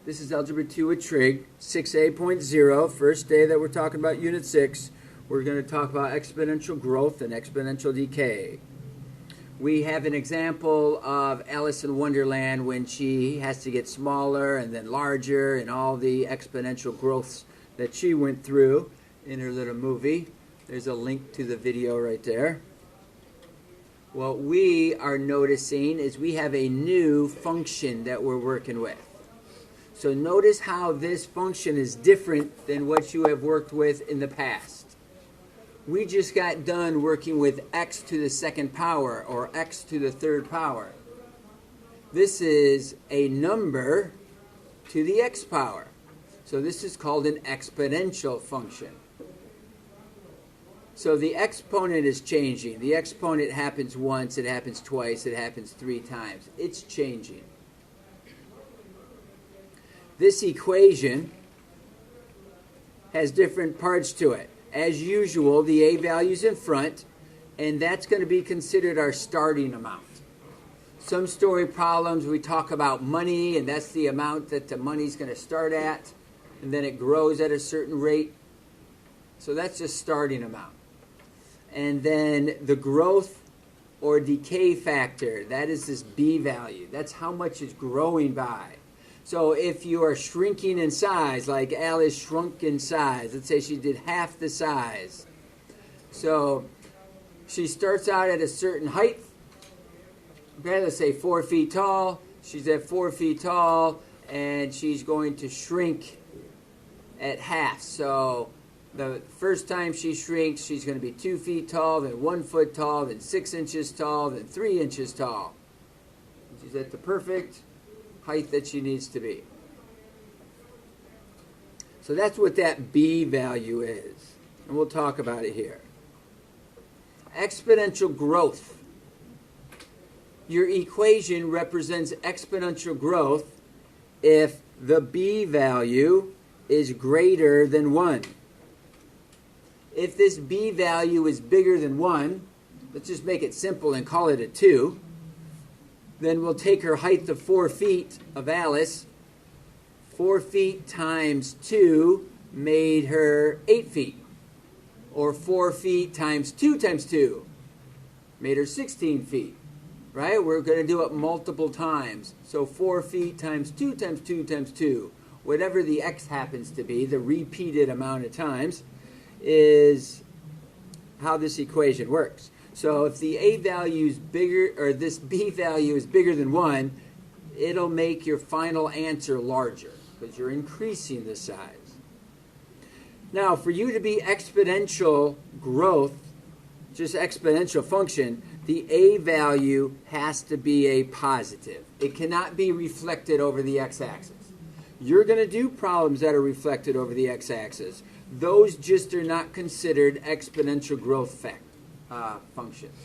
This is Algebra 2 with Trig, 6A.0, first day that we're talking about Unit 6. We're going to talk about exponential growth and exponential decay. We have an example of Alice in Wonderland when she has to get smaller and then larger and all the exponential growths that she went through in her little movie. There's a link to the video right there. What we are noticing is we have a new function that we're working with. So notice how this function is different than what you have worked with in the past. We just got done working with x to the second power or x to the third power. This is a number to the x power. So this is called an exponential function. So the exponent is changing. The exponent happens once, it happens twice, it happens 3 times. It's changing. This equation has different parts to it. As usual, the a value's in front, and that's going to be considered our starting amount. Some story problems, we talk about money, and that's the amount that the money's going to start at, and then it grows at a certain rate. So that's just starting amount. And then the growth or decay factor, that is this b value. That's how much it's growing by. So if you are shrinking in size, like Alice shrunk in size, let's say she did half the size. So she starts out at a certain height. Okay, let's say 4 feet tall. She's at 4 feet tall, and she's going to shrink at half. So the first time she shrinks, she's going to be 2 feet tall, then 1 foot tall, then 6 inches tall, then 3 inches tall. She's at the perfect height that she needs to be. So that's what that b value is. And we'll talk about it here. Exponential growth. Your equation represents exponential growth if the b value is greater than 1. If this b value is bigger than 1, let's just make it simple and call it a 2. Then we'll take her height of 4 feet of Alice. 4 feet times 2 made her 8 feet. Or 4 feet times 2 times 2 made her 16 feet. Right? We're going to do it multiple times. So 4 feet times 2 times 2 times 2, whatever the x happens to be, the repeated amount of times, is how this equation works. So if the a value is bigger, or this b value is bigger than 1, it'll make your final answer larger because you're increasing the size. Now, for you to be exponential growth, just exponential function, the a value has to be a positive. It cannot be reflected over the x-axis. You're going to do problems that are reflected over the x-axis. Those just are not considered exponential growth functions.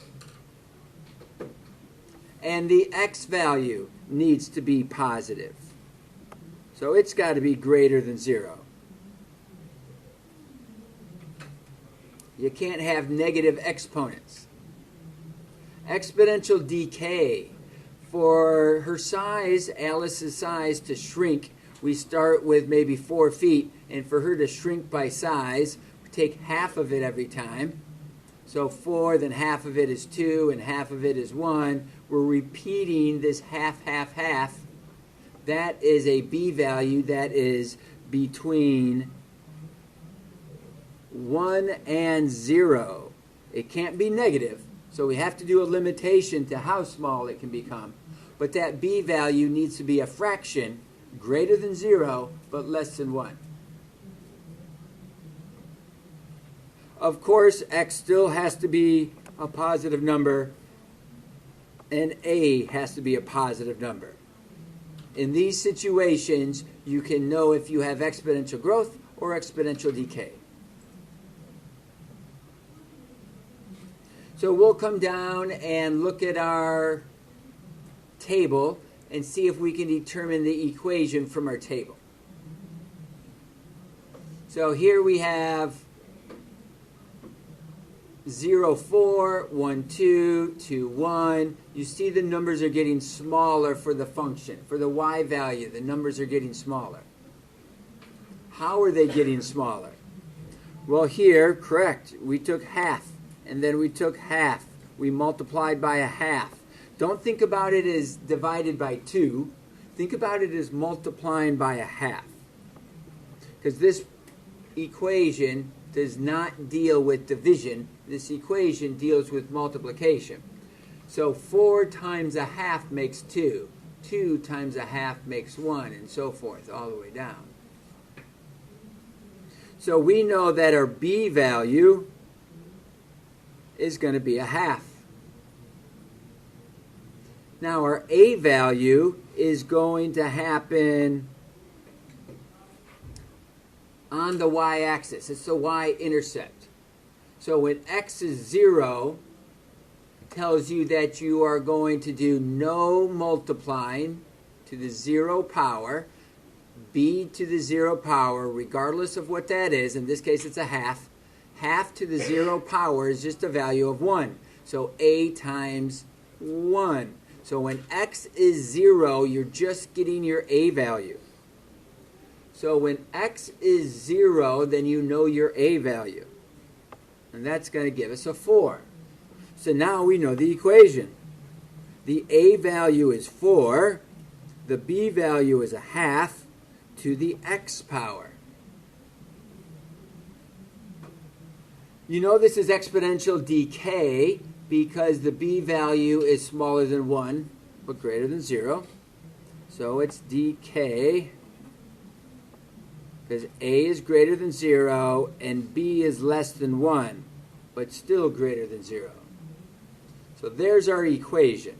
And the x value needs to be positive. So it's got to be greater than 0. You can't have negative exponents. Exponential decay. For her size, Alice's size, to shrink, we start with maybe 4 feet. And for her to shrink by size, we take half of it every time. So 4, then half of it is 2, and half of it is 1. We're repeating this half, half, half. That is a b value that is between 1 and 0. It can't be negative, so we have to do a limitation to how small it can become. But that b value needs to be a fraction greater than 0, but less than 1. Of course, x still has to be a positive number, and a has to be a positive number. In these situations, you can know if you have exponential growth or exponential decay. So we'll come down and look at our table and see if we can determine the equation from our table. So here we have 0, 4, 1, 2, 2, 1. You see the numbers are getting smaller for the function. For the y value, the numbers are getting smaller. How are they getting smaller? Well, here, correct, we took half, and then we took half. We multiplied by a half. Don't think about it as divided by 2. Think about it as multiplying by a half. Because this equation does not deal with division. This equation deals with multiplication. So 4 times a half makes 2. 2 times a half makes 1, and so forth, all the way down. So we know that our b value is going to be a half. Now our a value is going to happen on the y-axis. It's the y-intercept. So when x is 0, tells you that you are going to do no multiplying to the 0 power, b to the 0 power, regardless of what that is. In this case, it's a half. Half to the 0 power is just a value of 1. So a times 1. So when x is 0, you're just getting your a value. So when x is 0, then you know your a value. And that's going to give us a 4. So now we know the equation. The a value is 4. The b value is a half to the x power. You know this is exponential decay because the b value is smaller than 1 but greater than 0. So it's decay because a is greater than 0 and b is less than 1 but still greater than 0. So there's our equation.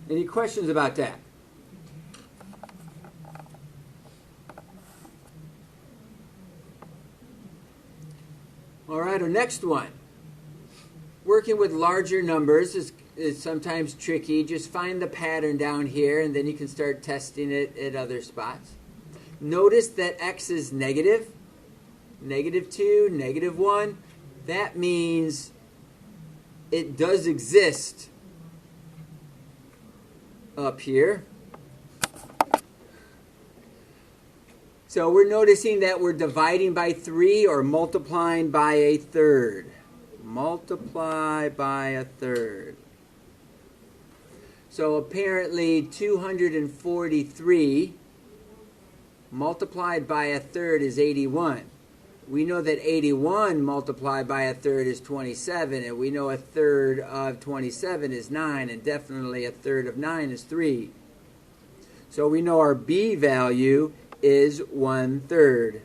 Any questions about that? All right, our next one. Working with larger numbers is sometimes tricky. Just find the pattern down here, and then you can start testing it at other spots. Notice that x is negative, -2, -1. That means it does exist up here. So we're noticing that we're dividing by 3 or multiplying by a third. Multiply by a third. So apparently 243 multiplied by a third is 81. We know that 81 multiplied by a third is 27, and we know a third of 27 is 9, and definitely a third of 9 is 3. So we know our b value is 1/3.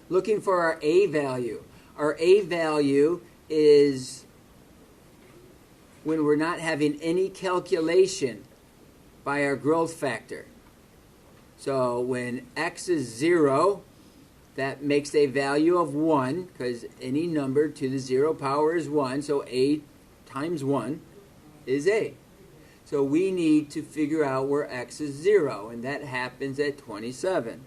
Looking for our a value. Our a value is when we're not having any calculation by our growth factor. So when x is 0, that makes a value of 1, because any number to the 0 power is 1, so a times 1 is a. So we need to figure out where x is 0, and that happens at 27.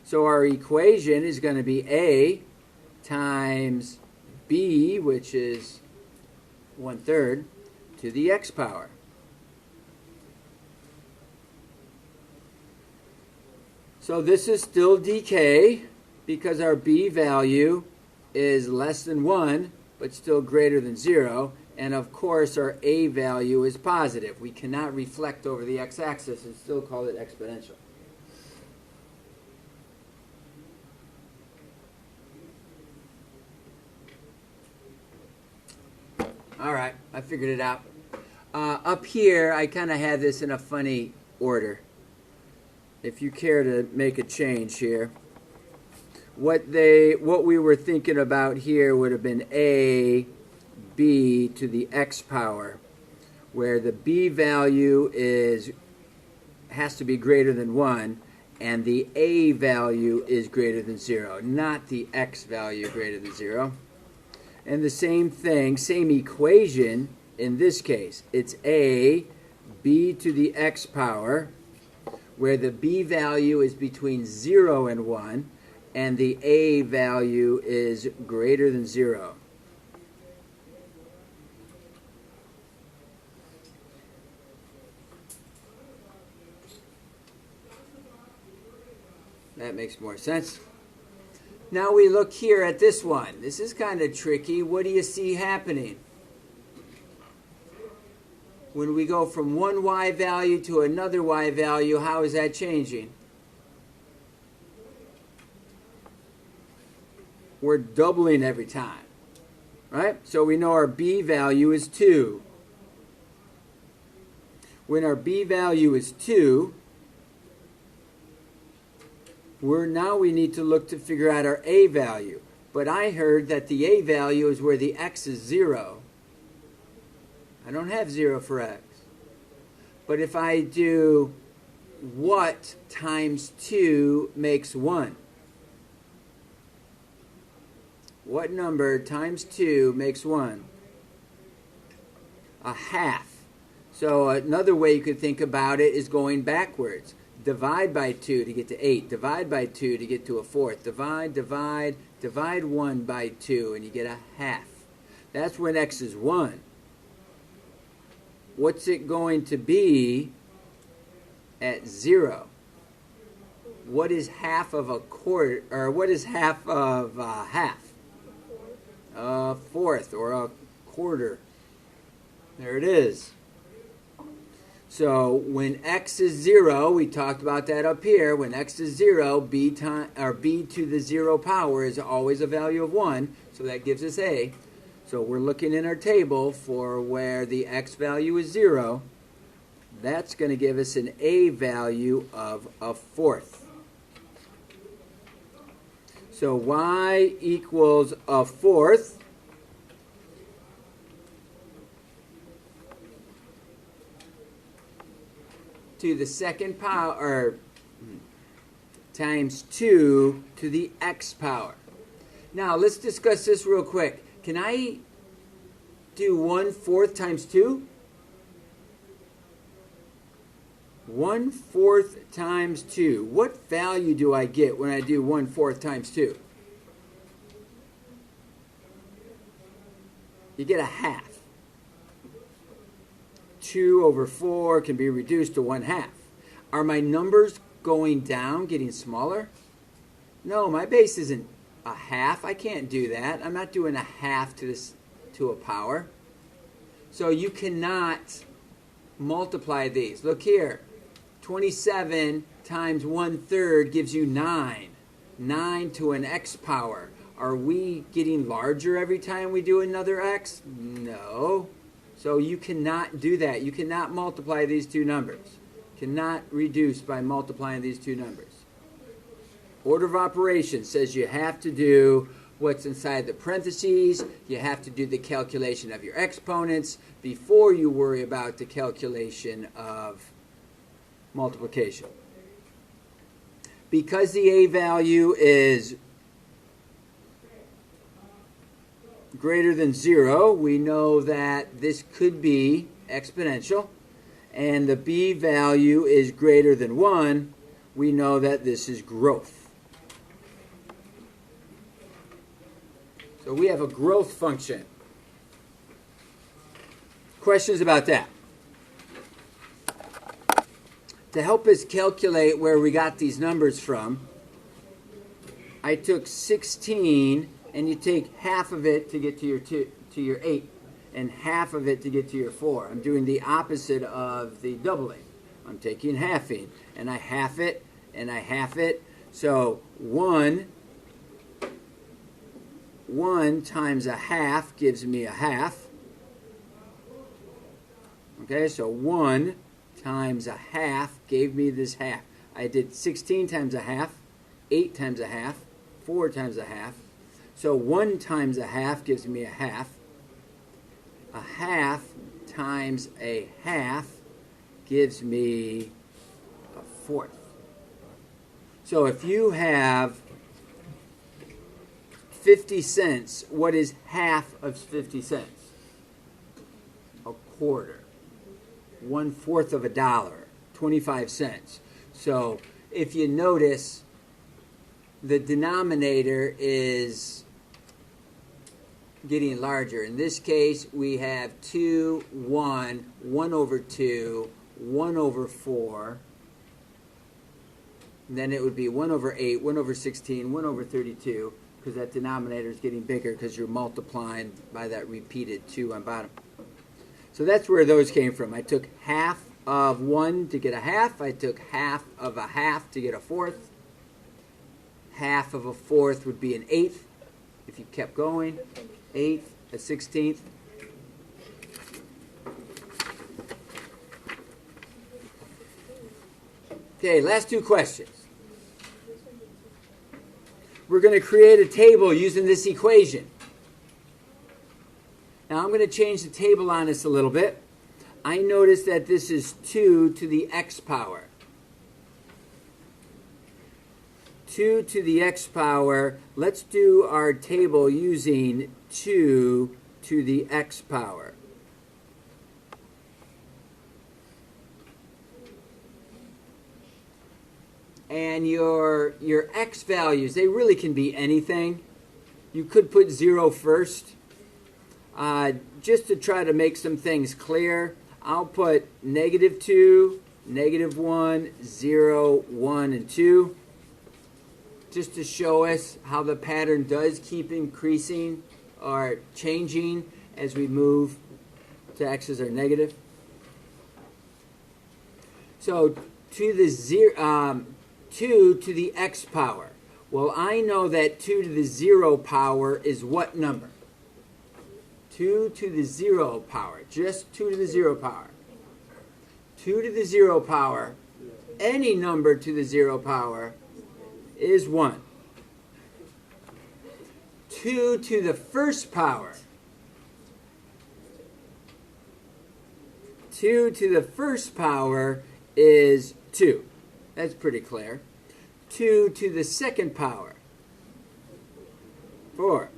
So our equation is going to be a times b, which is 1/3, to the x power. So this is still decay because our b value is less than 1 but still greater than 0, and of course our a value is positive. We cannot reflect over the x-axis and still call it exponential. All right, I figured it out. Up here, I kind of had this in a funny order. If you care to make a change here. What we were thinking about here would have been a, b to the x power, where the b value has to be greater than 1, and the a value is greater than 0, not the x value greater than 0. And the same thing, same equation in this case. It's a b to the x power, where the b value is between 0 and 1, and the a value is greater than 0. That makes more sense. Now we look here at this one. This is kind of tricky. What do you see happening? When we go from one y value to another y value, how is that changing? We're doubling every time, right? So we know our b value is 2. When our b value is 2, we need to look to figure out our a value. But I heard that the a value is where the x is 0. I don't have 0 for x. But if I do what times 2 makes 1? What number times 2 makes 1? A half. So another way you could think about it is going backwards. Divide by 2 to get to 8. Divide by 2 to get to a fourth. Divide 1 by 2, and you get a half. That's when x is 1. What's it going to be at 0? What is half of a quarter, or what is half of half? A fourth or a quarter. There it is. So when x is 0, we talked about that up here. When x is 0, b to the 0 power is always a value of 1. So that gives us a. So we're looking in our table for where the x value is 0. That's going to give us an a value of a fourth. So y equals a fourth. To the second power, or times 2 to the x power. Now let's discuss this real quick. Can I do 1/4 times 2? 1/4 times 2. What value do I get when I do 1/4 times 2? You get a half. 2 over 4 can be reduced to 1/2. Are my numbers going down, getting smaller? No, my base isn't a half. I can't do that. I'm not doing a half to a power. So you cannot multiply these. Look here. 27 times 1/3 gives you 9. 9 to an x power. Are we getting larger every time we do another x? No. So you cannot do that. You cannot multiply these two numbers. Cannot reduce by multiplying these two numbers. Order of operations says you have to do what's inside the parentheses. You have to do the calculation of your exponents before you worry about the calculation of multiplication. Because the a value is greater than 0, we know that this could be exponential. And the b value is greater than 1, we know that this is growth. So we have a growth function. Questions about that? To help us calculate where we got these numbers from, I took 16, and you take half of it to get to your 8, and half of it to get to your 4. I'm doing the opposite of the doubling. I'm taking halving, and I half it, and I half it. So 1 times a half gives me a half. Okay, so 1 times a half gave me this half. I did 16 times a half, 8 times a half, 4 times a half. So 1 times a half gives me a half. A half times a half gives me a fourth. So if you have 50 cents, what is half of 50 cents? A quarter. 1/4 of a dollar, 25 cents. So if you notice, the denominator is getting larger. In this case, we have 2, 1, 1 over 2, 1 over 4. And then it would be 1 over 8, 1 over 16, 1 over 32, because that denominator is getting bigger because you're multiplying by that repeated 2 on bottom. So that's where those came from. I took half of 1 to get a half. I took half of a half to get a fourth. Half of a fourth would be an eighth, if you kept going. Eighth, a 16th. Okay, last two questions. We're going to create a table using this equation. Now I'm going to change the table on us a little bit. I notice that this is 2 to the x power. 2 to the x power. Let's do our table using 2 to the x power. And your x values, they really can be anything. You could put 0 first. Just to try to make some things clear, I'll put -2, -1, 0, 1, and 2. Just to show us how the pattern does keep increasing or changing as we move to x's are negative. So 2 to the x power. Well, I know that 2 to the 0 power is what number? 2 to the 0 power. Just 2 to the 0 power. 2 to the 0 power, any number to the 0 power, is 1. 2 to the first power. 2 to the first power is 2. That's pretty clear. 2 to the second power, 4.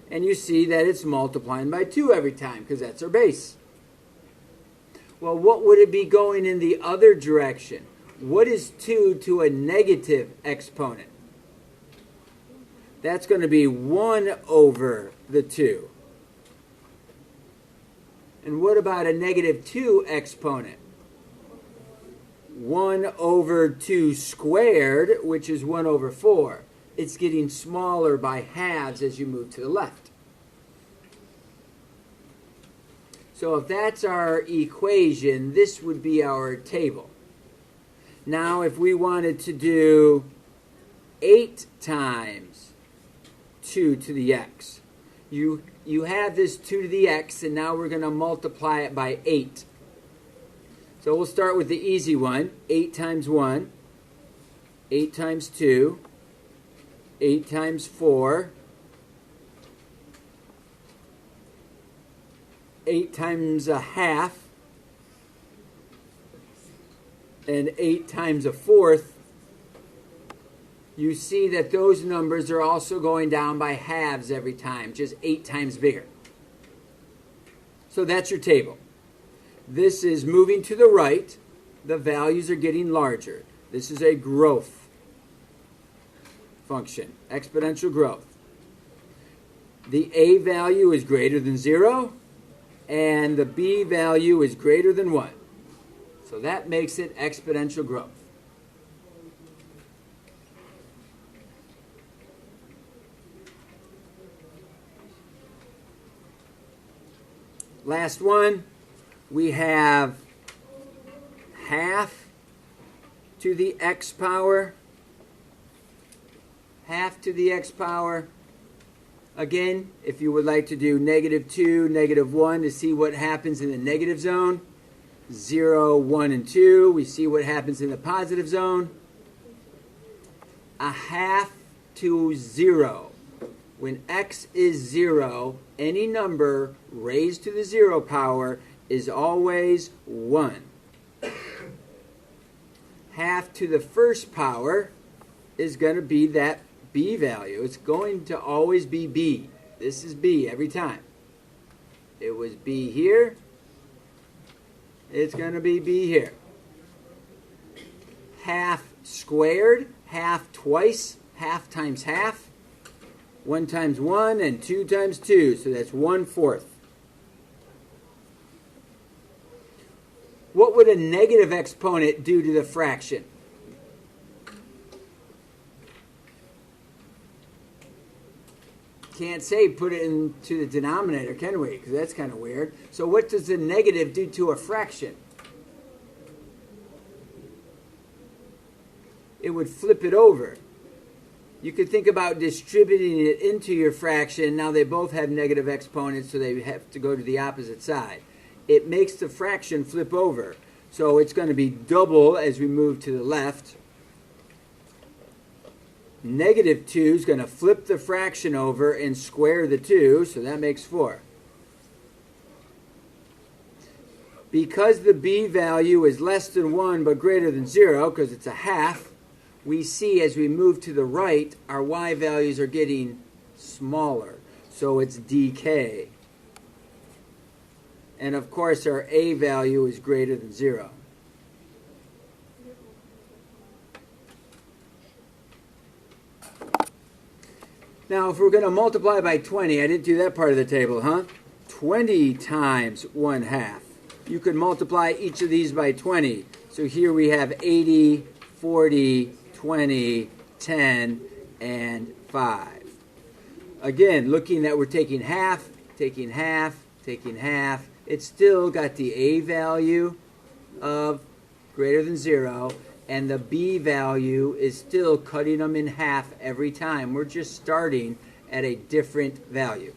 And you see that it's multiplying by 2 every time because that's our base. Well, what would it be going in the other direction? What is 2 to a negative exponent? That's going to be 1 over the 2. And what about a -2 exponent? 1 over 2 squared, which is 1 over 4. It's getting smaller by halves as you move to the left. So if that's our equation, this would be our table. Now if we wanted to do 8 times 2 to the x, you have this 2 to the x, and now we're going to multiply it by 8. So we'll start with the easy one. 8 times 1, 8 times 2, 8 times 4, 8 times a half, and 8 times a fourth. You see that those numbers are also going down by halves every time, just 8 times bigger. So that's your table. This is moving to the right. The values are getting larger. This is a growth function, exponential growth. The a value is greater than 0, and the b value is greater than 1. So that makes it exponential growth. Last one, we have half to the x power. Half to the x power. Again, if you would like to do -2, -1 to see what happens in the negative zone, 0, 1, and 2, we see what happens in the positive zone. A half to 0. When x is 0, any number raised to the 0 power is always 1. Half to the first power is going to be that b value. It's going to always be b. This is b every time. It was b here, it's going to be b here. Half squared, half twice, half times half. 1 times 1 and 2 times 2, so that's 1/4. What would a negative exponent do to the fraction? Can't say put it into the denominator, can we? Because that's kind of weird. So what does the negative do to a fraction? It would flip it over. You could think about distributing it into your fraction. Now they both have negative exponents, so they have to go to the opposite side. It makes the fraction flip over. So it's going to be double as we move to the left. Negative 2 is going to flip the fraction over and square the 2, so that makes 4. Because the b value is less than 1 but greater than 0, because it's a half, we see as we move to the right, our y values are getting smaller. So it's decay. And of course, our a value is greater than 0. Now, if we're going to multiply by 20, I didn't do that part of the table, huh? 20 times 1/2. You could multiply each of these by 20. So here we have 80, 40, 20, 10, and 5. Again, looking that we're taking half, taking half, taking half. It's still got the a value of greater than 0, and the b value is still cutting them in half every time. We're just starting at a different value.